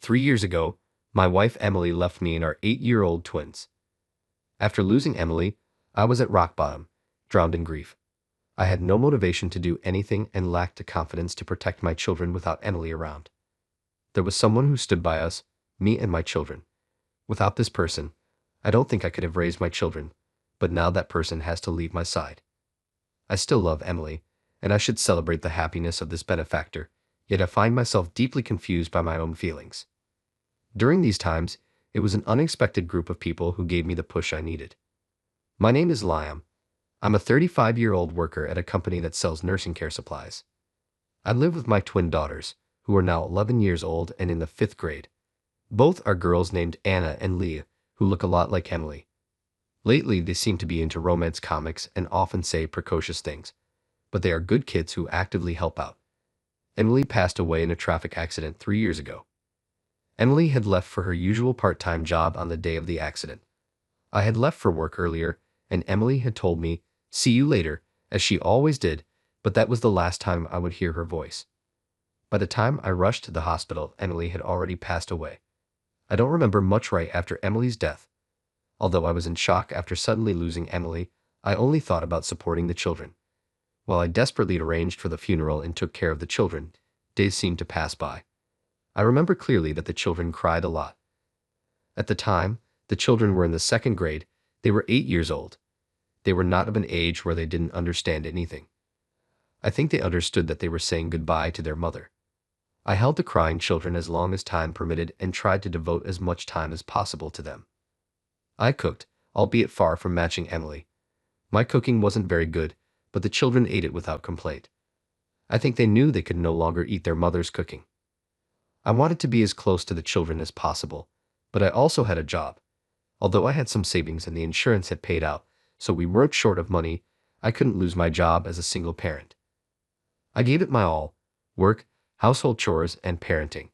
3 years ago, my wife Emily left me and our 8-year-old twins. After losing Emily, I was at rock bottom, drowned in grief. I had no motivation to do anything and lacked the confidence to protect my children without Emily around. There was someone who stood by us, me and my children. Without this person, I don't think I could have raised my children, but now that person has to leave my side. I still love Emily, and I should celebrate the happiness of this benefactor, yet I find myself deeply confused by my own feelings. During these times, it was an unexpected group of people who gave me the push I needed. My name is Liam. I'm a 35-year-old worker at a company that sells nursing care supplies. I live with my twin daughters, who are now 11 years old and in the 5th grade. Both are girls named Anna and Leah, who look a lot like Emily. Lately, they seem to be into romance comics and often say precocious things, but they are good kids who actively help out. Emily passed away in a traffic accident 3 years ago. Emily had left for her usual part-time job on the day of the accident. I had left for work earlier, and Emily had told me, "See you later," as she always did, but that was the last time I would hear her voice. By the time I rushed to the hospital, Emily had already passed away. I don't remember much right after Emily's death. Although I was in shock after suddenly losing Emily, I only thought about supporting the children. While I desperately arranged for the funeral and took care of the children, days seemed to pass by. I remember clearly that the children cried a lot. At the time, the children were in the 2nd grade. They were 8 years old. They were not of an age where they didn't understand anything. I think they understood that they were saying goodbye to their mother. I held the crying children as long as time permitted and tried to devote as much time as possible to them. I cooked, albeit far from matching Emily. My cooking wasn't very good, but the children ate it without complaint. I think they knew they could no longer eat their mother's cooking. I wanted to be as close to the children as possible, but I also had a job. Although I had some savings and the insurance had paid out, so we weren't short of money, I couldn't lose my job as a single parent. I gave it my all: work, household chores, and parenting.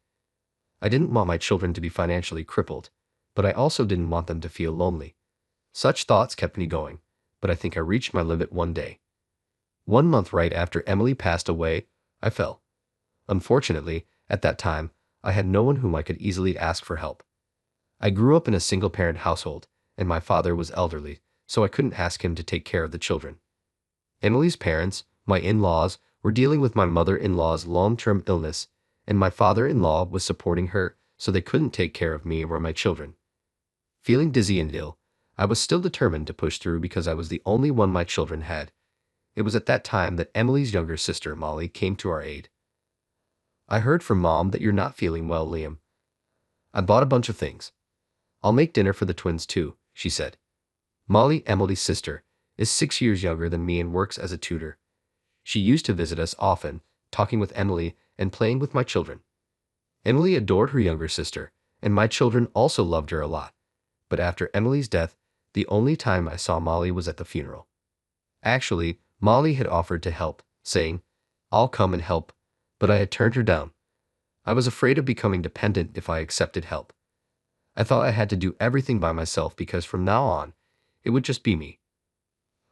I didn't want my children to be financially crippled, but I also didn't want them to feel lonely. Such thoughts kept me going, but I think I reached my limit one day. 1 month right after Emily passed away, I fell. Unfortunately, at that time, I had no one whom I could easily ask for help. I grew up in a single-parent household, and my father was elderly, so I couldn't ask him to take care of the children. Emily's parents, my in-laws, were dealing with my mother-in-law's long-term illness, and my father-in-law was supporting her, so they couldn't take care of me or my children. Feeling dizzy and ill, I was still determined to push through because I was the only one my children had. It was at that time that Emily's younger sister, Molly, came to our aid. "I heard from Mom that you're not feeling well, Liam. I bought a bunch of things. I'll make dinner for the twins too," she said. Molly, Emily's sister, is 6 years younger than me and works as a tutor. She used to visit us often, talking with Emily and playing with my children. Emily adored her younger sister, and my children also loved her a lot. But after Emily's death, the only time I saw Molly was at the funeral. Actually, Molly had offered to help, saying, "I'll come and help," but I had turned her down. I was afraid of becoming dependent if I accepted help. I thought I had to do everything by myself because from now on, it would just be me.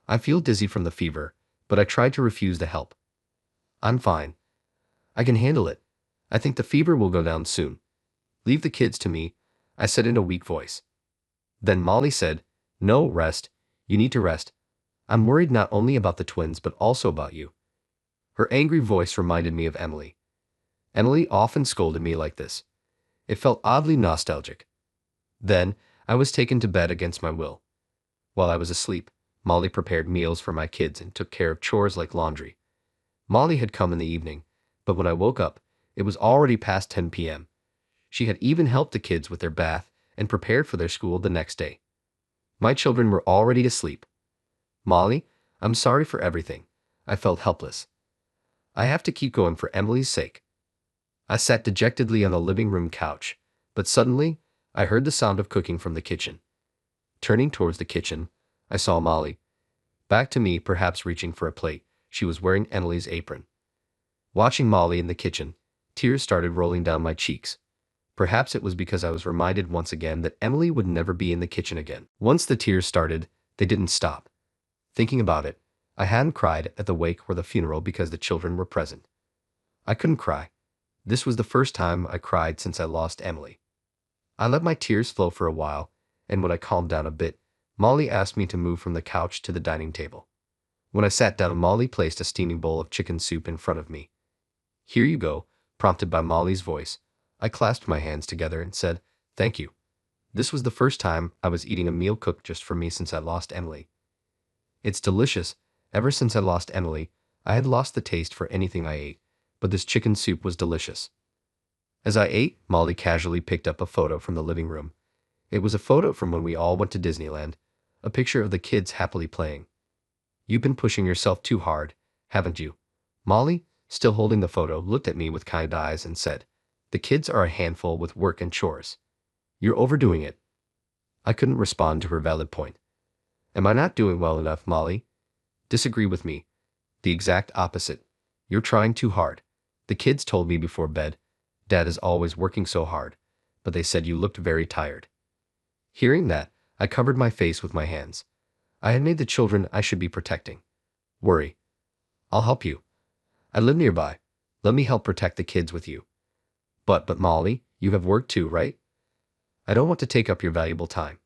I feel dizzy from the fever, but I tried to refuse the help. "I'm fine. I can handle it. I think the fever will go down soon. Leave the kids to me," I said in a weak voice. Then Molly said, "No, rest. You need to rest. I'm worried not only about the twins but also about you." Her angry voice reminded me of Emily. Emily often scolded me like this. It felt oddly nostalgic. Then, I was taken to bed against my will. While I was asleep, Molly prepared meals for my kids and took care of chores like laundry. Molly had come in the evening, but when I woke up, it was already past 10 p.m. She had even helped the kids with their bath and prepared for their school the next day. My children were already asleep. "Molly, I'm sorry for everything." I felt helpless. "I have to keep going for Emily's sake." I sat dejectedly on the living room couch, but suddenly, I heard the sound of cooking from the kitchen. Turning towards the kitchen, I saw Molly. Back to me, perhaps reaching for a plate, she was wearing Emily's apron. Watching Molly in the kitchen, tears started rolling down my cheeks. Perhaps it was because I was reminded once again that Emily would never be in the kitchen again. Once the tears started, they didn't stop. Thinking about it, I hadn't cried at the wake or the funeral because the children were present. I couldn't cry. This was the first time I cried since I lost Emily. I let my tears flow for a while, and when I calmed down a bit, Molly asked me to move from the couch to the dining table. When I sat down, Molly placed a steaming bowl of chicken soup in front of me. "Here you go," prompted by Molly's voice. I clasped my hands together and said, "Thank you." This was the first time I was eating a meal cooked just for me since I lost Emily. It's delicious. Ever since I lost Emily, I had lost the taste for anything I ate, but this chicken soup was delicious. As I ate, Molly casually picked up a photo from the living room. It was a photo from when we all went to Disneyland, a picture of the kids happily playing. "You've been pushing yourself too hard, haven't you?" Molly, still holding the photo, looked at me with kind eyes and said, "The kids are a handful with work and chores. You're overdoing it." I couldn't respond to her valid point. "Am I not doing well enough, Molly?" "Disagree with me. The exact opposite. You're trying too hard. The kids told me before bed, Dad is always working so hard, but they said you looked very tired." Hearing that, I covered my face with my hands. I had made the children I should be protecting worry. "I'll help you. I live nearby. Let me help protect the kids with you." But Molly, you have work too, right?" "I don't want to take up your valuable time.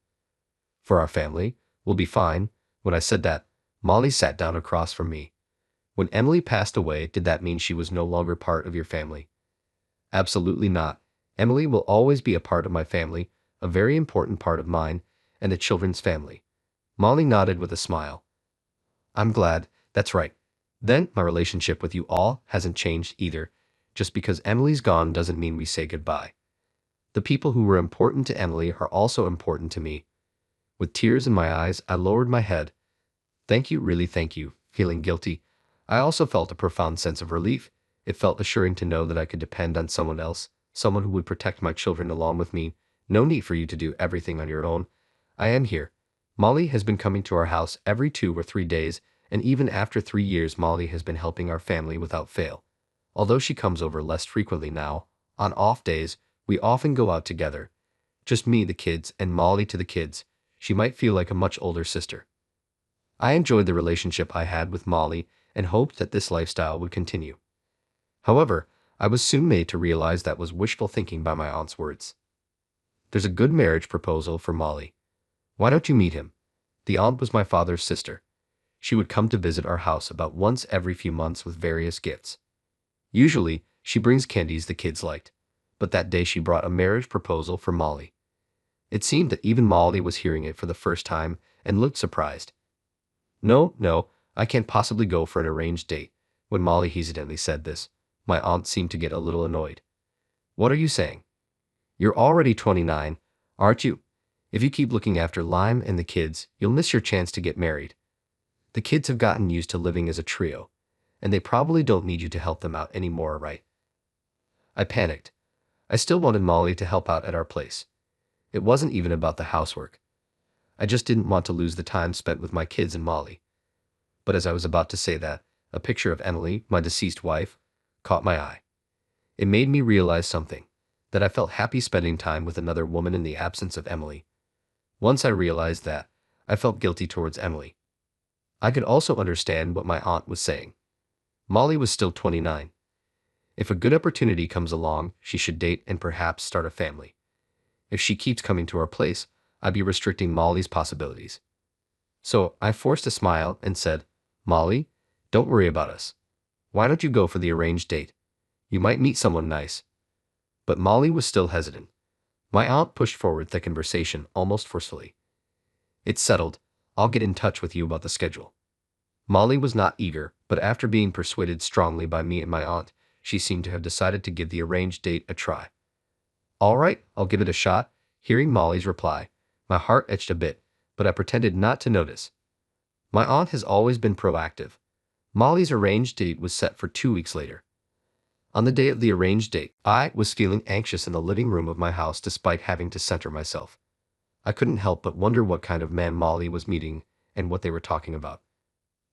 For our family, we'll be fine." When I said that, Molly sat down across from me. "When Emily passed away, did that mean she was no longer part of your family?" "Absolutely not. Emily will always be a part of my family, a very important part of mine and the children's family." Molly nodded with a smile. "I'm glad. That's right. Then my relationship with you all hasn't changed either. Just because Emily's gone doesn't mean we say goodbye. The people who were important to Emily are also important to me." With tears in my eyes, I lowered my head. "Thank you, really thank you." Feeling guilty, I also felt a profound sense of relief. It felt assuring to know that I could depend on someone else, someone who would protect my children along with me. "No need for you to do everything on your own. I am here." Molly has been coming to our house every 2 or 3 days, and even after 3 years, Molly has been helping our family without fail. Although she comes over less frequently now, on off days, we often go out together. Just me, the kids, and Molly to the kids. She might feel like a much older sister. I enjoyed the relationship I had with Molly and hoped that this lifestyle would continue. However, I was soon made to realize that was wishful thinking by my aunt's words. "There's a good marriage proposal for Molly. Why don't you meet him?" The aunt was my father's sister. She would come to visit our house about once every few months with various gifts. Usually, she brings candies the kids liked, but that day she brought a marriage proposal for Molly. It seemed that even Molly was hearing it for the first time and looked surprised. No, I can't possibly go for an arranged date." When Molly hesitantly said this, my aunt seemed to get a little annoyed. "What are you saying? You're already 29, aren't you? If you keep looking after Lime and the kids, you'll miss your chance to get married. The kids have gotten used to living as a trio, and they probably don't need you to help them out anymore, right?" I panicked. I still wanted Molly to help out at our place. It wasn't even about the housework. I just didn't want to lose the time spent with my kids and Molly. But as I was about to say that, a picture of Emily, my deceased wife, caught my eye. It made me realize something, that I felt happy spending time with another woman in the absence of Emily. Once I realized that, I felt guilty towards Emily. I could also understand what my aunt was saying. Molly was still 29. If a good opportunity comes along, she should date and perhaps start a family. If she keeps coming to our place, I'd be restricting Molly's possibilities. So I forced a smile and said, "Molly, don't worry about us. Why don't you go for the arranged date? You might meet someone nice." But Molly was still hesitant. My aunt pushed forward the conversation almost forcefully. "It's settled. I'll get in touch with you about the schedule." Molly was not eager, but after being persuaded strongly by me and my aunt, she seemed to have decided to give the arranged date a try. "All right, I'll give it a shot." Hearing Molly's reply, my heart itched a bit, but I pretended not to notice. My aunt has always been proactive. Molly's arranged date was set for 2 weeks later. On the day of the arranged date, I was feeling anxious in the living room of my house despite having to center myself. I couldn't help but wonder what kind of man Molly was meeting and what they were talking about.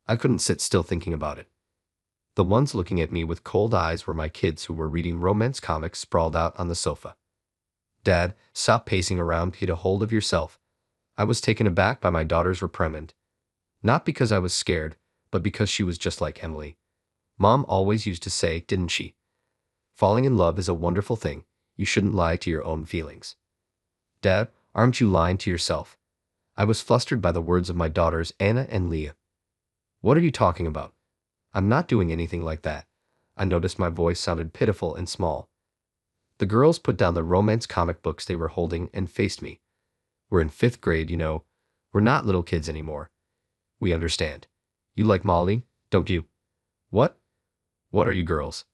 I couldn't sit still thinking about it. The ones looking at me with cold eyes were my kids who were reading romance comics sprawled out on the sofa. "Dad, stop pacing around, get a hold of yourself." I was taken aback by my daughter's reprimand. Not because I was scared, but because she was just like Emily. Mom always used to say, didn't she? Falling in love is a wonderful thing. You shouldn't lie to your own feelings. Dad, aren't you lying to yourself? I was flustered by the words of my daughters Anna and Leah. What are you talking about? I'm not doing anything like that. I noticed my voice sounded pitiful and small. The girls put down the romance comic books they were holding and faced me. We're in 5th grade, you know. We're not little kids anymore. We understand. You like Molly, don't you? What? What are you girls?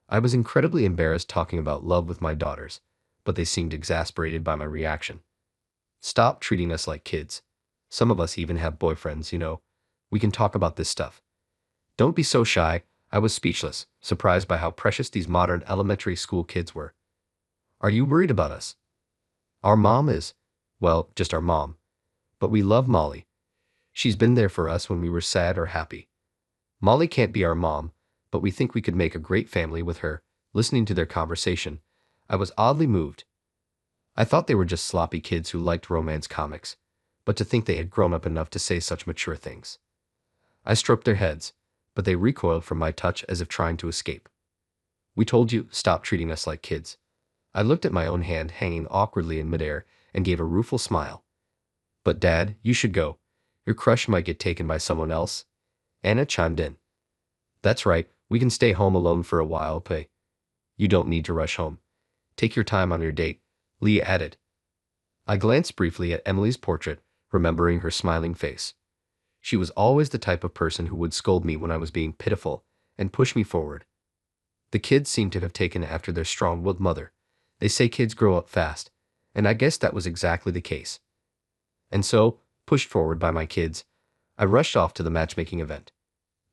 I was incredibly embarrassed talking about love with my daughters, but they seemed exasperated by my reaction. Stop treating us like kids. Some of us even have boyfriends, you know. We can talk about this stuff. Don't be so shy. I was speechless, surprised by how precious these modern elementary school kids were. Are you worried about us? Our mom is. Well, just our mom. But we love Molly. She's been there for us when we were sad or happy. Molly can't be our mom, but we think we could make a great family with her. Listening to their conversation, I was oddly moved. I thought they were just sloppy kids who liked romance comics, but to think they had grown up enough to say such mature things. I stroked their heads, but they recoiled from my touch as if trying to escape. We told you, stop treating us like kids. I looked at my own hand hanging awkwardly in midair and gave a rueful smile. But Dad, you should go. Your crush might get taken by someone else. Anna chimed in. That's right, we can stay home alone for a while, Pay. You don't need to rush home. Take your time on your date, Leah added. I glanced briefly at Emily's portrait, remembering her smiling face. She was always the type of person who would scold me when I was being pitiful and push me forward. The kids seemed to have taken after their strong-willed mother. They say kids grow up fast, and I guess that was exactly the case. And so, pushed forward by my kids, I rushed off to the matchmaking event.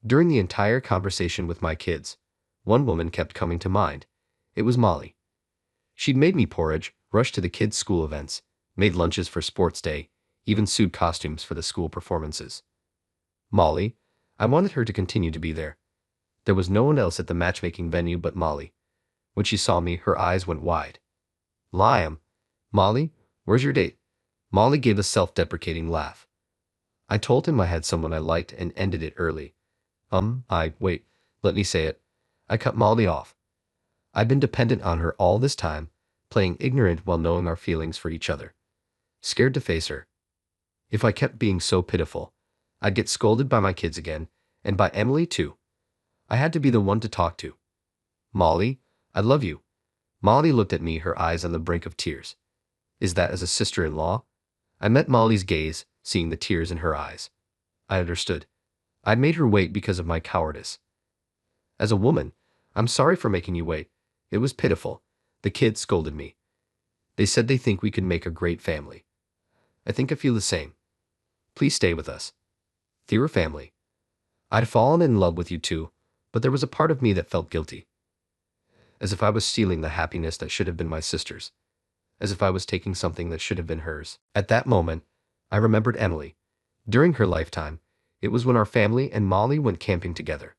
During the entire conversation with my kids, one woman kept coming to mind. It was Molly. She'd made me porridge, rushed to the kids' school events, made lunches for sports day, even sewed costumes for the school performances. Molly, I wanted her to continue to be there. There was no one else at the matchmaking venue but Molly. When she saw me, her eyes went wide. Liam, Molly, where's your date? Molly gave a self-deprecating laugh. I told him I had someone I liked and ended it early. Wait, let me say it. I cut Molly off. I'd been dependent on her all this time, playing ignorant while knowing our feelings for each other. Scared to face her. If I kept being so pitiful, I'd get scolded by my kids again, and by Emily too. I had to be the one to talk to. Molly, I love you. Molly looked at me, her eyes on the brink of tears. Is that as a sister-in-law? I met Molly's gaze, seeing the tears in her eyes. I understood. I'd made her wait because of my cowardice. As a woman, I'm sorry for making you wait. It was pitiful. The kids scolded me. They said they think we could make a great family. I think I feel the same. Please stay with us. Dear family. I'd fallen in love with you too, but there was a part of me that felt guilty. As if I was stealing the happiness that should have been my sister's. As if I was taking something that should have been hers. At that moment, I remembered Emily. During her lifetime, it was when our family and Molly went camping together.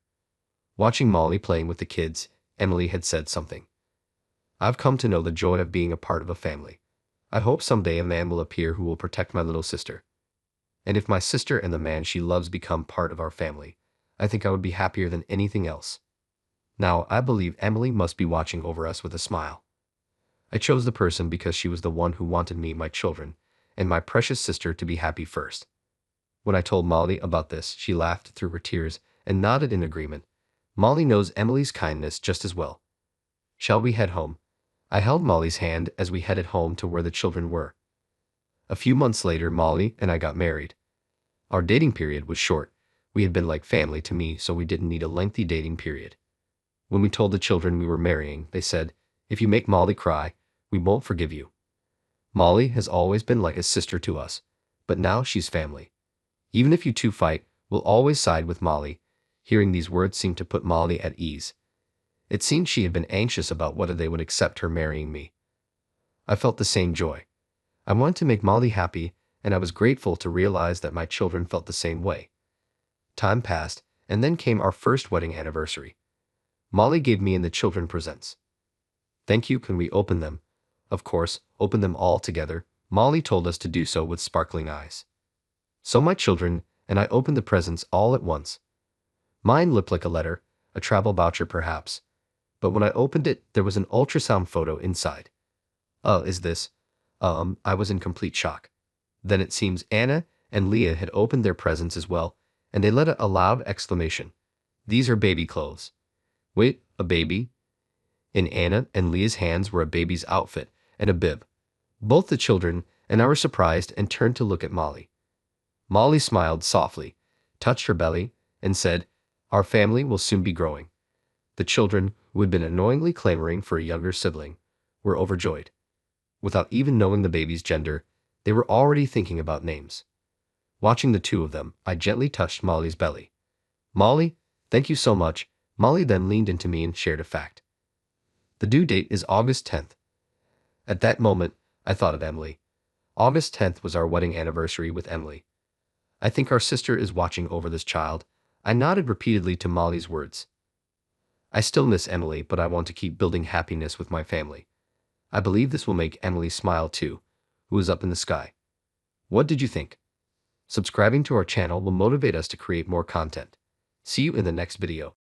Watching Molly playing with the kids, Emily had said something. I've come to know the joy of being a part of a family. I hope someday a man will appear who will protect my little sister. And if my sister and the man she loves become part of our family, I think I would be happier than anything else. Now, I believe Emily must be watching over us with a smile. I chose the person because she was the one who wanted me, my children, and my precious sister to be happy first. When I told Molly about this, she laughed through her tears and nodded in agreement. Molly knows Emily's kindness just as well. Shall we head home? I held Molly's hand as we headed home to where the children were. A few months later, Molly and I got married. Our dating period was short. We had been like family to me, so we didn't need a lengthy dating period. When we told the children we were marrying, they said, if you make Molly cry, we won't forgive you. Molly has always been like a sister to us, but now she's family. Even if you two fight, we'll always side with Molly. Hearing these words seemed to put Molly at ease. It seemed she had been anxious about whether they would accept her marrying me. I felt the same joy. I wanted to make Molly happy, and I was grateful to realize that my children felt the same way. Time passed, and then came our first wedding anniversary. Molly gave me and the children presents. Thank you. Can we open them? Of course, open them all together. Molly told us to do so with sparkling eyes. So my children and I opened the presents all at once. Mine looked like a letter, a travel voucher perhaps, but when I opened it, there was an ultrasound photo inside. Is this? I was in complete shock. Then it seems Anna and Leah had opened their presents as well, and they let out a loud exclamation. These are baby clothes. Wait, a baby? In Anna and Leah's hands were a baby's outfit and a bib. Both the children and I were surprised and turned to look at Molly. Molly smiled softly, touched her belly, and said, "Our family will soon be growing." The children, who had been annoyingly clamoring for a younger sibling, were overjoyed. Without even knowing the baby's gender, they were already thinking about names. Watching the two of them, I gently touched Molly's belly. "Molly, thank you so much." Molly then leaned into me and shared a fact. "The due date is August 10th. At that moment, I thought of Emily. August 10th was our wedding anniversary with Emily. "I think our sister is watching over this child." I nodded repeatedly to Molly's words. "I still miss Emily, but I want to keep building happiness with my family. I believe this will make Emily smile too, who is up in the sky." What did you think? Subscribing to our channel will motivate us to create more content. See you in the next video.